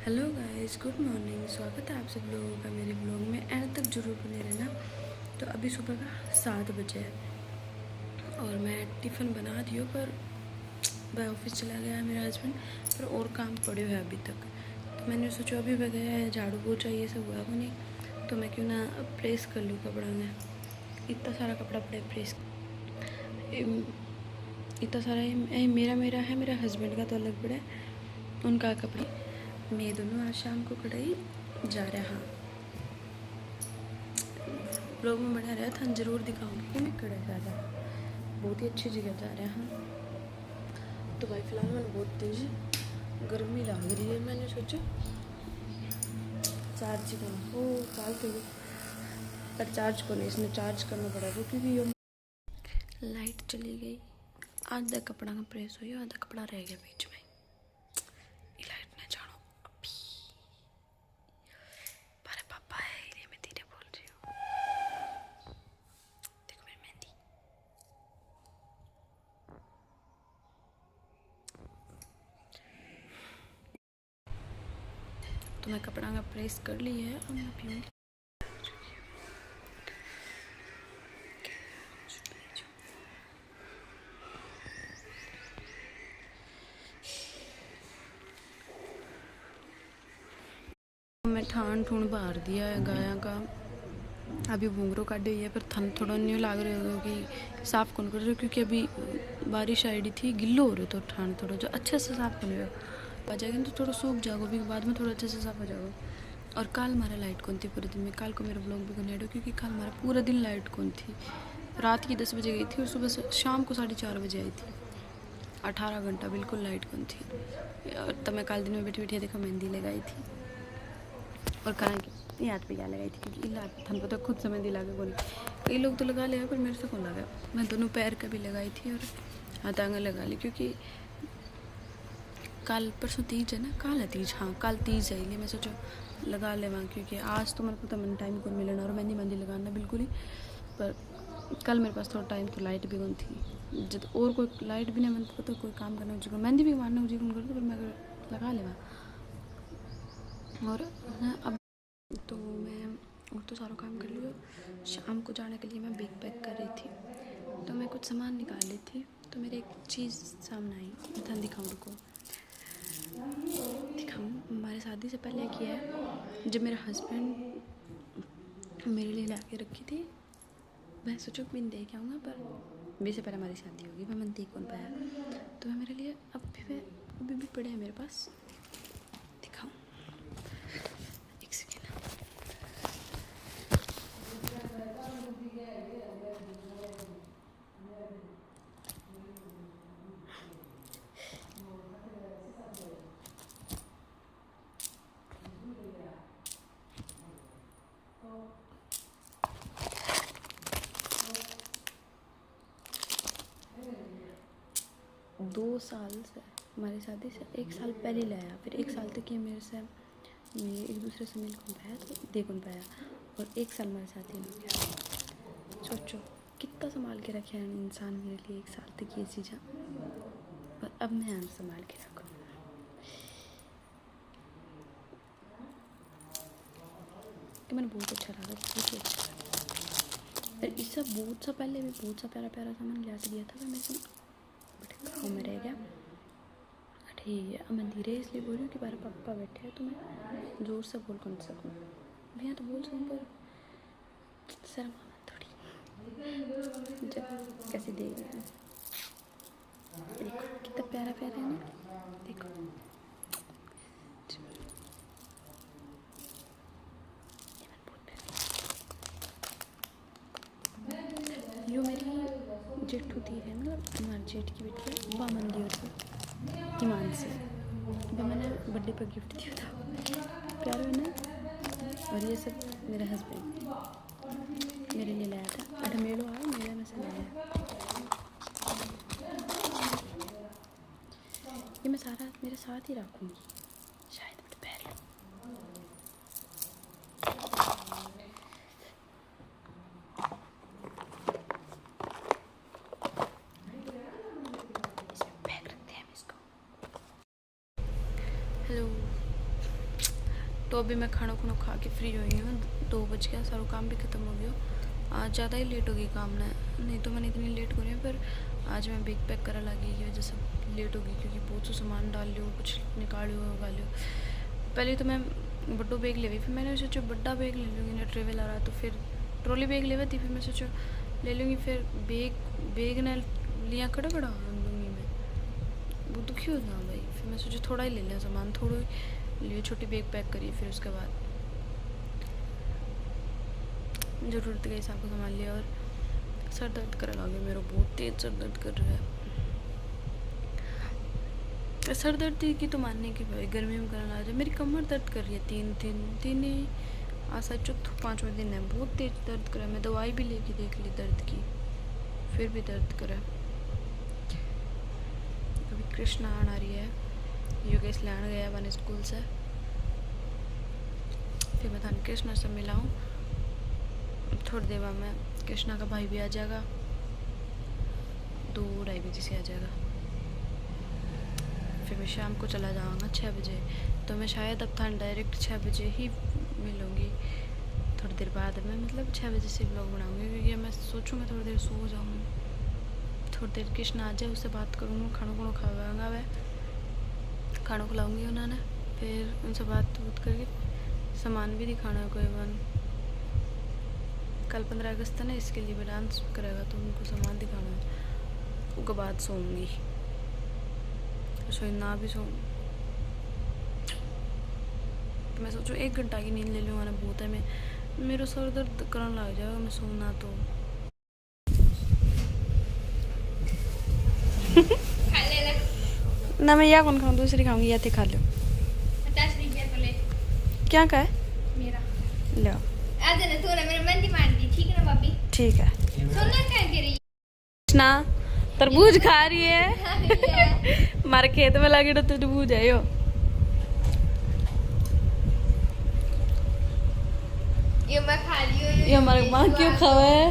Hello guys, good morning. स्वागत है आप सब लोगों का मेरे ब्लॉग में। एंड तक जरूर बने रहना। तो अभी सुबह का 7 बजे है और मैं टिफ़िन बना दी हूँ, पर वह ऑफिस चला गया है मेरा हस्बैंड, पर और काम पड़े हुए है अभी तक। तो मैंने सोचा अभी वह गया है, झाड़ू पोछा ये सब हुआ को नहीं, तो मैं क्यों ना प्रेस कर लूँ कपड़ा में। इतना सारा कपड़ा पड़े प्रेस, इतना सारा मेरा है, मेरा हस्बैंड का तो अलग पड़ा है, उनका कपड़े। मैं दोनों आज शाम को कढ़ाई जा रहे हैं। ब्लॉग में बना रहा था, जरूर दिखाऊंगी कि मैं कढ़ाई जा रहा हूँ। बहुत ही अच्छी जगह जा रहे हैं। तो भाई फिलहाल मैंने बहुत तेज गर्मी लग रही है। मैंने सोचा चार्ज करना, ओ चार्ज कर, पर चार्ज को नहीं, इसमें चार्ज करना पड़ेगा क्योंकि लाइट चली गई। आधा कपड़ा का प्रेस हो, आधा कपड़ा रह गया बीच में। लाइट ने जानो अभी। अरे पापा है, इसलिए मैं धीरे बोल रही हूँ। देखो मेरी मेहंदी। तो मैं कपड़ा का प्रेस कर ली है, अब मैं पीऊँगी। मैं ठान ठूण बाहर दिया है गाया का। अभी भूंगरो काटे हुई है, पर थन थोड़ा न्यू लाग रहे हो कि साफ कौन कर रहे हो, क्योंकि अभी बारिश आई थी, गिल्लो हो रहे तो ठान थोड़ा जो अच्छे से साफ कर रहे हो आ जाएगा, तो थोड़ा सूख जाओगे, भी बाद में थोड़ा अच्छे से साफ हो जाएगा। और कल हमारा लाइट कौन थी पूरे दिन में, कल को मेरा ब्लॉग भी करने दो, क्योंकि कल हमारा पूरा दिन लाइट कौन थी। रात की 10 बजे गई थी और सुबह शाम को 4:30 बजे आई थी। 18 घंटा बिल्कुल लाइट कौन थी। और तब मैं कल दिन में बैठी बैठी देखो मेहंदी लगाई थी, और कहाँ की हाथ पे क्या लगाई थी, क्योंकि इला थन पता खुद से मेहंदी लगा कौन। कई लोग तो लगा लेगा, पर मेरे से कौन लगा। मैं दोनों पैर का भी लगाई थी और हाथ आंगा लगा ली, क्योंकि कल परसों तीज है ना, कल है तीज, हाँ कल तीज है, इसलिए मैं सोचो लगा ले वहाँ, क्योंकि आज तो मेरे को तो मैंने टाइम को मिलना और मेहंदी लगाना बिल्कुल ही। पर कल मेरे पास थोड़ा टाइम, तो लाइट भी कौन थी, जब और कोई लाइट भी नहीं, मैंने पता कोई काम करना हो, मेहंदी भी मारना हो जीवन कर, तो मैं लगा ले वहाँ। और अब तो मैं और तो सारा काम कर लिया। शाम को जाने के लिए मैं बैग पैक कर रही थी, तो मैं कुछ सामान निकाल रही थी, तो मेरे एक चीज़ सामने आई। मैं दिखाऊँ, रुको दिखाऊँ। हमारे शादी से पहले किया है, जब मेरा हस्बैंड मेरे लिए ला के रखी थी, मैं सोचो कि मैं देख आऊँगा, पर मेरे से पहले हमारी शादी होगी, मैं देख कौन पाया। तो मैं मेरे लिए अभी भी पड़े हैं मेरे पास, दिखाऊँ एक सेकेंड। 2 साल से, हमारी शादी से 1 साल पहले लाया, फिर 1 साल तक ये मेरे से एक दूसरे से मिल कौन पाया, तो देख कौन पाया, और 1 साल हमारे साथ ही हो गया। सोचो कितना संभाल के रखे हैं इंसान मेरे लिए 1 साल तक ये चीज़ें, और अब मैं संभाल के रखूँ। कि मैंने बहुत अच्छा लगा, बहुत ही अच्छा लगा। और इससे बहुत सा पहले भी बहुत सा प्यारा प्यारा सामान लिया से दिया था, मैं से बट गाँव में रह गया। ठीक है, अब मैं धीरे इसलिए बोल रही हूँ कि मेरे पापा बैठे हैं, तो मैं ज़ोर से बोल कौन सकूँ। भैया तो बोल सकूँ, पर शर्म आवा थोड़ी, जब कैसे देख रहे हैं। देखो कितना प्यारा प्यारा है ना, देखो यो मेरी जेठू थी है, मतलब हमारे जेठ की बेटी है, बामन दी और हिमांशी, वो मैंने बर्थडे पर गिफ्ट दिया था, प्यारा है ना। और ये सब मेरा हस्बैंड मेरे लिए लाया था, अठमेड़ो आया मेले में से लाया। ये मैं सारा मेरे साथ ही रखूँगी, शायद मैं पहन लूँ। इसमें पैक रखते हैं हम इसको। हेलो, तो अभी मैं खाना खुना खा के फ्री हुई हूँ, 2 बज गया, सारा काम भी ख़त्म हो गया। आज ज़्यादा ही लेट होगी काम ना, नहीं तो मैंने इतनी लेट करी है, पर आज मैं बैग पैक करा लगी की वजह से लेट होगी, क्योंकि बहुत सा सामान डाल लियो, कुछ निकालियो उगा लियो। पहले तो मैं बड्डो बैग ले गई, फिर मैंने सोचा बड्डा बैग ले लूँगी ना, ट्रेवल आ रहा तो फिर ट्रॉली बैग ले थी, फिर मैं सोचा ले लूँगी, फिर बैग ने लिया खड़ा खड़ा लूँगी मैं, वो दुखी हो जाऊँ भाई। फिर मैं सोचा थोड़ा ही ले लिया सामान, थोड़ा ही लिए, छोटी बैग पैक करी, फिर उसके बाद ज़रूरत के हिसाब को सामान लिया। और सर दर्द कर लगे, मेरा बहुत तेज़ सर दर्द कर रहा है। सर दर्द की तो मानने की भाई, गर्मी में करना आ जाए। मेरी कमर दर्द कर रही है, तीन ही आज 4-5वां दिन है, बहुत तेज़ दर्द कर रहा है। मैं दवाई भी लेके देख ली दर्द की, फिर भी दर्द करा। अभी कृष्णा आ रही है, योगेश लाने गया बने स्कूल से, फिर मैं थाने कृष्णा से मिलाऊँ। थोड़ी देर बाद में कृष्णा का भाई भी आ जाएगा, 2-2:30 बजे से आ जाएगा। फिर मैं शाम को चला जाऊँगा 6 बजे, तो मैं शायद अब थाने डायरेक्ट 6 बजे ही मिलूँगी। थोड़ी देर बाद मैं मतलब 6 बजे से ब्लॉग बनाऊँगी, क्योंकि मैं सोचूँ मैं थोड़ी देर सो जाऊँ, थोड़ी देर कृष्णा आ जाए, उससे बात करूँगा, खाना खावाऊँगा, वह खाना खिलाऊँगी उन्होंने, फिर उनसे बात करके सामान भी दिखाना है कोई वन। कल 15 अगस्त है ना, इसके लिए भी डांस करेगा, तो उनको सामान दिखाना है। उसके बाद सोऊंगी, सो ना भी सो, तो मैं सोचूँ 1 घंटा की नींद ले लूँ, ना बहुत है। मेरा सर दर्द करने लग जाएगा मैं सोना तो। ना मैं या कौन खाऊँ, दूसरी खाऊंगी, या थे खा लो। 50 रुपया तो ले। क्या का है मेरा लो, आज ना तूने मेरे मन की मान दी, ठीक है ना भाभी? ठीक है। सोना क्या कह रही कृष्णा तरबूज खा रही है, है? हमारे खेत में लगे तो तरबूज है यो। ये मैं खा लियो, ये हमारे माँ क्यों खावा है।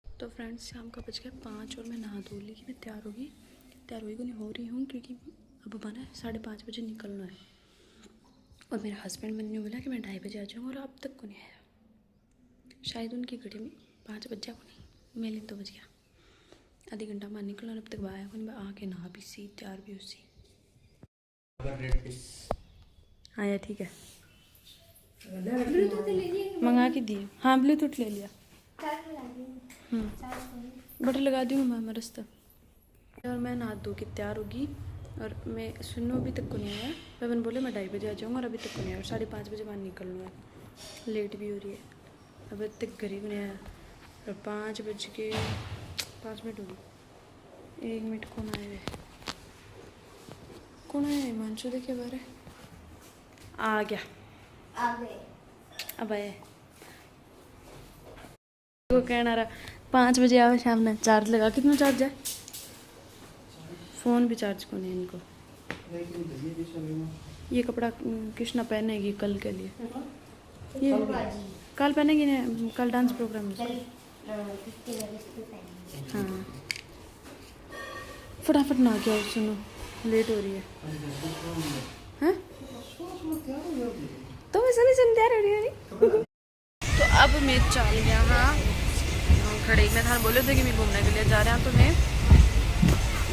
तो फ्रेंड्स शाम का बज गया 5 और मैं नहा धो ली, मैं तैयार होगी को नहीं हो रही हूँ, क्योंकि अब बना है 5:30 बजे निकलना है। और मेरा हस्बैंड मैंने बोला कि मैं 2:30 बजे आ जाऊँगा, और अब तक को नहीं आया। शायद उनकी घड़ी में 5 बज जा को नहीं, मेरे तो बज गया, आधी घंटा बाद निकलना, अब तक आया को नहीं। मैं आके नहा भी सी, तैयार भी उसी। हाँ यार ठीक है, ब्लूटूथ ले लिए, मंगा के दिए। हाँ ब्लूटूथ ले लिया, चार्ज लगा दिए। बटर लगा दी हूँ मैं रास्ता। और मैं नहा धो के तैयार होगी, और मैं सुनो अभी तक को नहीं आया। मैंने बोले मैं 2:30 बजे आ जाऊँगा, और अभी तक को नहीं आया। 5:30 बजे बाद निकलना है, लेट भी हो रही है, अभी तक घर ही को नहीं आया। और 5 बज के 5 मिनट हो गई, 1 मिनट कौन आए हुए, कौन आया? हिमांशु देखे बारे आ गया, आ गए। अब आए वो कहना रहा 5 बजे आओ शाम में, चार्ज लगा। कितना चार्ज है? फ़ोन भी चार्ज को नहीं इनको। ये कपड़ा कृष्णा पहनेगी कल के लिए, ये कल पहनेगी ना, कल डांस प्रोग्राम है। हाँ फटाफट ना क्या, सुनो लेट हो रही है। हाँ तो मैं सुनी सुन तैयार हो रही है। तो अब मैं चल गया, हाँ खड़े मैं था बोले थे कि मैं घूमने के लिए जा रहा, तो मैं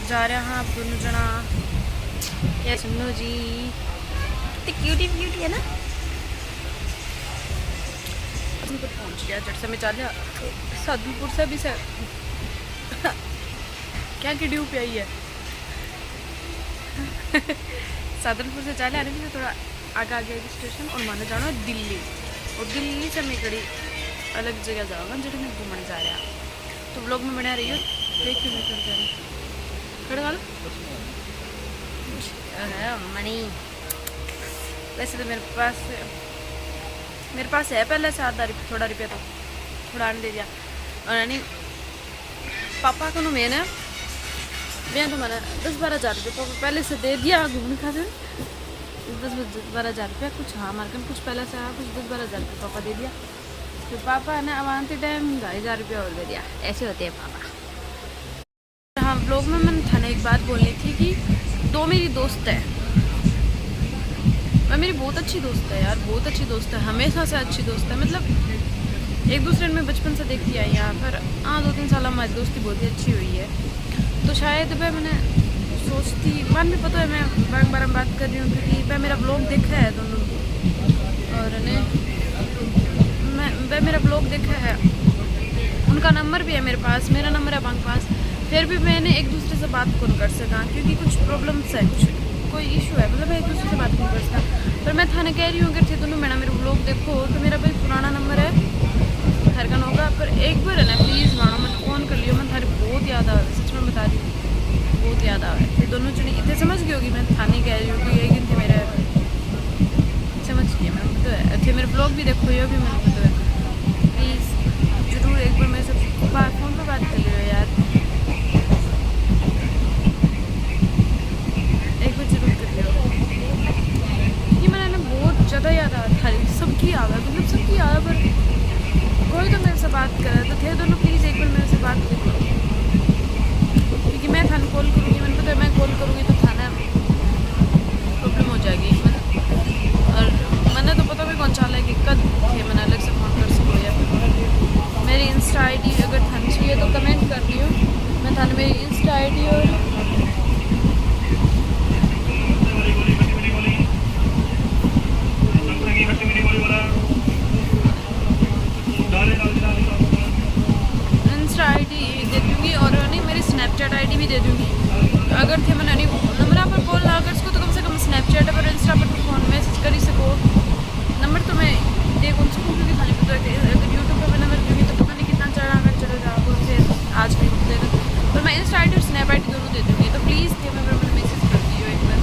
जा रहा हाँ आप दोनों जना। ये सुनो जी, कितनी क्यूटी क्यूटी है ना। तो पहुंच गया जट से, मैं चल गया सादुलपुर से भी से क्या की ड्यू पे आई है। सादुलपुर से चले आने के थोड़ा आगे स्टेशन, और माना जाना दिल्ली, और दिल्ली से मैं कड़ी अलग जगह जाऊँगा जो मैं घूमने जा रहा। तो ब्लॉग में बना रही हो, देख के कर जा रही खड़ा है मनी। वैसे तो मेरे पास है पहले से आधा थोड़ा रुपया, तो थोड़ा दे दिया। और नहीं पापा को मैंने भैया तो मैंने 10-12 हज़ार रुपये पापा पहले से दे दिया घूमने खाते, 10-12 हज़ार रुपया कुछ। हाँ मार्केट कुछ पहले से आया, कुछ 10-12 हज़ार रुपये पापा दे दिया। तो पापा ने अवान्ती टाइम 2,500 रुपया और दे दिया। ऐसे होते हैं पापा। हाँ ब्लॉग में मैंने थाने एक बात बोलनी थी कि दो मेरी दोस्त है, वह मेरी बहुत अच्छी दोस्त है यार, बहुत अच्छी दोस्त है, हमेशा से अच्छी दोस्त है। मतलब एक दूसरे में बचपन से देखती आई यहाँ पर। हाँ 2-3 साल हमारी दोस्ती बहुत ही अच्छी हुई है। तो शायद वह मैंने सोचती, मन भी पता है मैं बार बात कर रही हूँ क्योंकि वह मेरा ब्लॉग देखा है दोनों, और वह मेरा ब्लॉग देखा है, उनका नंबर भी है मेरे पास, मेरा नंबर है उनके पास। फिर भी मैंने एक दूसरे से बात कौन कर सका क्योंकि कुछ प्रॉब्लम्स है, कोई इशू है, मतलब मैं एक दूसरे से बात नहीं कर सकता। पर मैं थाने कह रही हूँ अगर थे दोनों मैडम मेरे ब्लॉग देखो तो मेरा भाई पुराना नंबर है हरकन होगा, पर एक बार है ना प्लीज़ मानो मैं फ़ोन कर लियो, मैं थारी बहुत याद आ, सच में बता रही हूँ बहुत याद आ रही दोनों चुनी इतने समझ गई होगी मैं थाने कह रही हूँ कि एक दिन थे मेरे समझ गई मैं तो थे मेरे ब्लॉग भी देखो ये भी मैंने तो है, प्लीज़ ज़रूर एक बार मेरे से फ़ोन पर बात कर लियो यार, एक बार जरूर कर लियो। ये मैंने बहुत ज़्यादा याद आ थारी सबकी याद है, मतलब सबकी याद, पर कोई तो मेरे से बात करे तो थे दोनों प्लीज़ एक बार मेरे से बात कर लो क्योंकि मैं थाना कॉल करूँगी, मैंने पता है मैं कॉल करूँगी तो थाना प्रॉब्लम हो जाएगी। और मैंने तो पता भी कौन चाला है कि कद थे मैंने अलग से फ़ोन कर सको या मेरी इंस्टा ID अगर थाने चाहिए तो कमेंट कर लियो, मैं थाने मेरी इंस्टा ID और इंस्टा ID दे दूँगी और नहीं मेरी स्नैपचैट ID भी दे दूँगी। अगर थे मैंने नहीं नंबर पर कॉल ना कर सको तो कम से कम स्नैपचैट पर इंस्टा पर तो फ़ोन मैसेज कर ही सको। नंबर तो मैं दे कौन सकूँ क्योंकि थाने पता है अगर यूट्यूब पर मैं नंबर दूँगी तो पता नहीं कितना चढ़ा जाओ फिर आज भी देगा, पर मैं इंस्टा ID और स्नैप ID दोनों दे दूँगी। तो प्लीज़ थे मैं मैसेज कर दियो एक बार,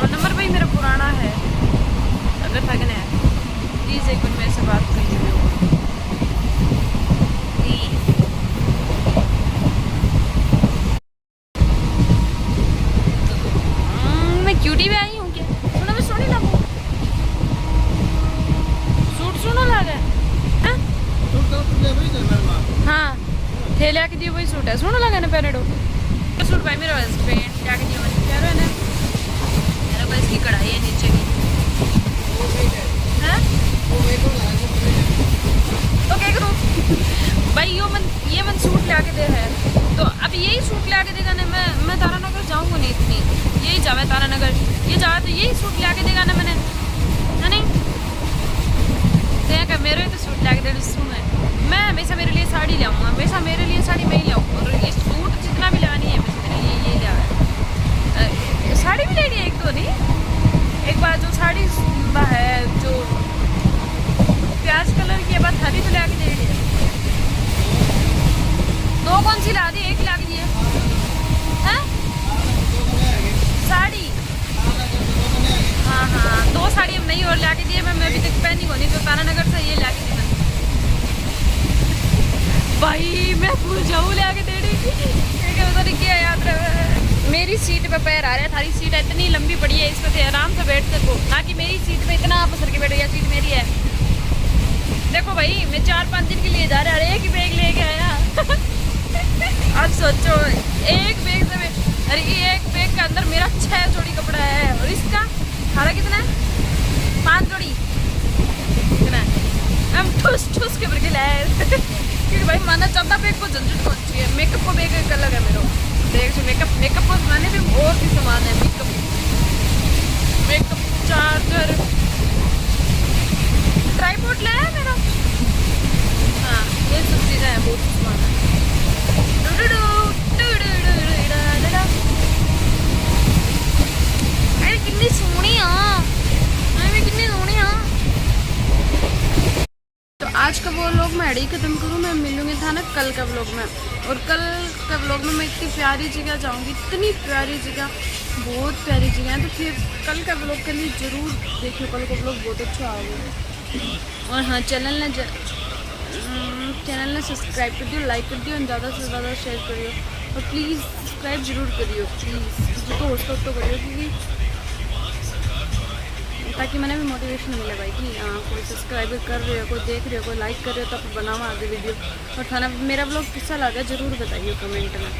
और नंबर भाई मेरा पुराना है अगर था है प्लीज़ एक बार मेरे से बात कर लियो प्लीज़। मैं क्यूटी भी आई हूँ क्या, सुनो मैं सोनी लगूँ, सूट सुनो लगा है हाँ थे लिया के दिए वही सूट है, सुनो लगा ना पैरेडो सूट भाई मेरा पेंट लिया के दिया मैंने कह रहा है ना मेरा बस की कढ़ाई है नीचे की है तो क्या करूँ भाई ये मन सूट ला के दे है तो अब यही सूट ला के देगा ना, मैं तारानगर जाऊँगा नहीं इतनी, यही जावे तारानगर ये जावे तो यही सूट ला के देगा ना मैंने, है नहीं क्या मेरे तो सूट ला के दे सुन है, मैं हमेशा मेरे लिए साड़ी ले आऊँगा, हमेशा मेरे लिए साड़ी मैं ही ले आऊँ, और ये सूट जितना भी लानी है मेरे लिए ये लिया है, साड़ी भी लेनी है एक तो नहीं एक बार जो साड़ी है जो प्याज कलर की बात हरी तो ला के दे रही है, दो कौन सी ला दी एक ला के दिए हैं साड़ी, हाँ दो साड़ी हम नहीं और ला के दिए, मैं अभी तक पहनी को नहीं तो तारानगर से ये ला के दी भाई मैं भूल जाऊँ ला के दे रही पता नहीं क्या याद रहा। मेरी सीट पे पैर आ रहा है, थारी सीट इतनी लंबी पड़ी है इस पर थे आराम से बैठ सको, ना कि मेरी सीट पे इतना पसर के बैठ गया, सीट मेरी है देखो भाई मैं 4-5 दिन के लिए जा रहा है, एक ही बैग लेके आया अब सोचो एक बैग से अरे एक बैग के अंदर मेरा 6 जोड़ी कपड़ा है और इसका थारा कितना है 5 जोड़ी कितना है हम ठूस ठूस के भर के लाए क्योंकि भाई माना चौथा बैग को झंझट पहुंच गई है, मेकअप को बैग एक अलग है मेरा बैग से मेकअप को मैंने भी और भी सामान है, मेकअप चार्जर ट्राइपॉड लाया है मेरा, हाँ ये सब चीज़ें हैं बहुत सामान है। अरे कितनी सोहनी कितनी सोहनी तो आज का वो व्लॉग मैं अड़ी खत्म करूँ, मैं मिलूंगी था ना कल का व्लॉग में, और कल का व्लॉग में मैं इतनी प्यारी जगह जाऊंगी, इतनी प्यारी जगह बहुत प्यारी जगह है, तो फिर कल का व्लॉग के लिए ज़रूर देखियो, कल का व्लॉग बहुत अच्छा आएगा। और हाँ चैनल ने सब्सक्राइब कर दियो, लाइक कर दियो और ज़्यादा से ज़्यादा शेयर करियो, और प्लीज़ सब्सक्राइब जरूर करियो प्लीज़, तो करियो क्योंकि ताकि मैंने भी मोटिवेशन मिले भाई कि हाँ कोई सब्सक्राइबर कर रहे हो, कोई देख रहे हो, कोई लाइक कर रहे हो तो आप बनाओ आगे वीडियो। और थाना मेरा ब्लॉग कैसा लगा ज़रूर बताइए कमेंट में।